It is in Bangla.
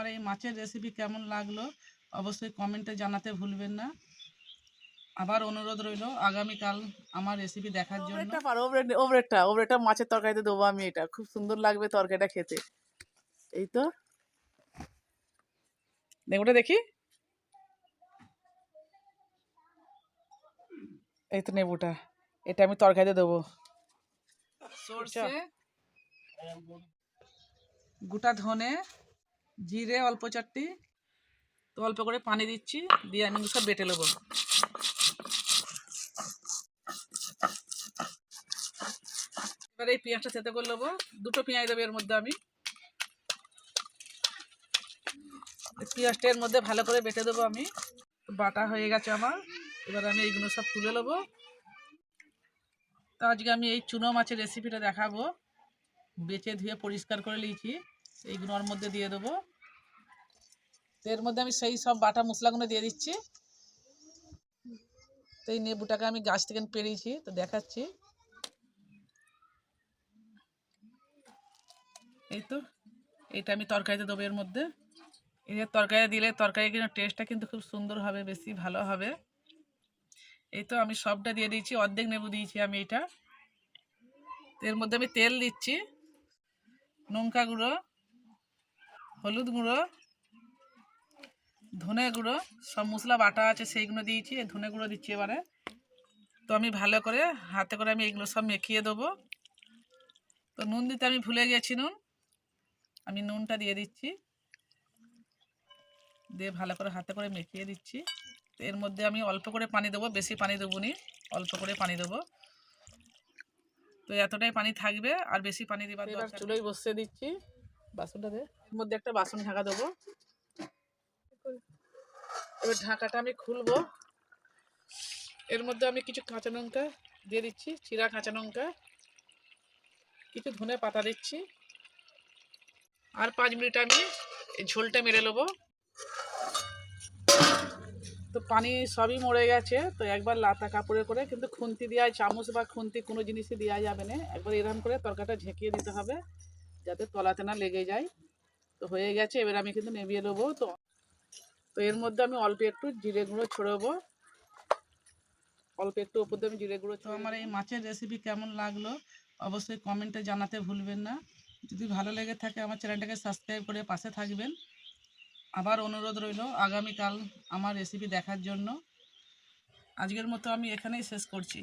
আমার এই মাছের রেসিপি কেমন লাগলো অবশ্যই কমেন্টে জানাতে ভুলবেন না। আবার অনুরোধ রইল আগামীকাল আমার রেসিপি দেখার জন্য। ওবরেটটা মাছের তরকারিতে দেবো আমি। এটা খুব সুন্দর লাগবে তরকারিটা খেতে। এই তো লেবুটা দেখি, এই তো নেবুটা, এটা আমি তরকারিতে দেবো। সরষে, গোটা ধনে, জিরে অল্প চারটি, তো অল্প করে পানি দিচ্ছি, দিয়ে আমি সব বেটে নেবো। এবার এই পেঁয়াজটা থেতে করে নেবো, দুটো পেঁয়াজ দেবো এর মধ্যে। আমি পেঁয়াজটা এর মধ্যে ভালো করে বেটে দেবো। আমি বাটা হয়ে গেছে আমার, এবার আমি এইগুলো সব তুলে নেবো। তো আজকে আমি এই চুনো মাছের রেসিপিটা দেখাবো। বেছে ধুয়ে পরিষ্কার করে নিয়েছি, এইগুলো ওর মধ্যে দিয়ে দেবো। তো এর মধ্যে আমি সেই সব বাটা মশলাগুলো দিয়ে দিচ্ছি। তো এই নেবুটাকে আমি গাছ থেকে পেরিয়েছি, তো দেখাচ্ছি। এই তো এইটা আমি তরকারিতে দেবো এর মধ্যে। এই যে তরকারি দিলে তরকারি কিন্তু টেস্টটা কিন্তু খুব সুন্দর হবে, বেশি ভালো হবে। এই তো আমি সবটা দিয়ে দিয়েছি, অর্ধেক নেবু দিয়েছি আমি এটা। এর মধ্যে আমি তেল দিচ্ছি, লঙ্কা গুঁড়ো, হলুদ গুঁড়ো, ধনে গুঁড়ো, সব মশলা বাটা আছে সেইগুলো দিয়েছি। ধনে গুঁড়ো দিচ্ছি এবারে। তো আমি ভালো করে হাতে করে আমি এগুলো সব মেখিয়ে দেবো। তো নুন দিতে আমি ভুলে গেছি, আমি নুনটা দিয়ে দিচ্ছি, দিয়ে ভালো করে হাতে করে মেখিয়ে দিচ্ছি। তো এর মধ্যে আমি অল্প করে পানি দেবো, বেশি পানি দেবো নি, অল্প করে পানি দেবো। তো এতটাই পানি থাকবে, আর বেশি পানি দেবার দরকার নেই। চুলোয় বসিয়ে দিচ্ছি বাসনটাতে, এর মধ্যে একটা বাসন ঢাকা দেবো। এবার ঢাকাটা আমি খুলবো। এর মধ্যে আমি কিছু কাঁচা লঙ্কা দিয়ে দিচ্ছি, চিরা কাঁচা লঙ্কা, কিছু ধনে পাতা দিচ্ছি। আর 5 মিনিট আমি এই ঝোলটা মেরে নেবো। তো পানি সবই মরে গেছে। তো একবার লাতা কাপড়ে করে, কিন্তু খুন্তি দেওয়া, চামচ বা খুন্তি কোনো জিনিসই দেওয়া যাবে না, একবার এরকম করে তরকারিটা ঝেঁকিয়ে দিতে হবে যাতে তলাতে না লেগে যায়। তো হয়ে গেছে, এবার আমি কিন্তু নেভিয়ে নেবো। তো তো এর মধ্যে আমি অল্প একটু জিরে গুঁড়ো ছড়াবো, অল্প একটু ওপর দিয়ে আমি জিরে গুঁড়ো। তো আমার এই মাছের রেসিপি কেমন লাগলো অবশ্যই কমেন্টে জানাতে ভুলবেন না। যদি ভালো লেগে থাকে আমার চ্যানেলটাকে সাবস্ক্রাইব করে পাশে থাকবেন। আবার অনুরোধ রইল আগামীকাল আমার রেসিপি দেখার জন্য। আজকের মতো আমি এখানেই শেষ করছি।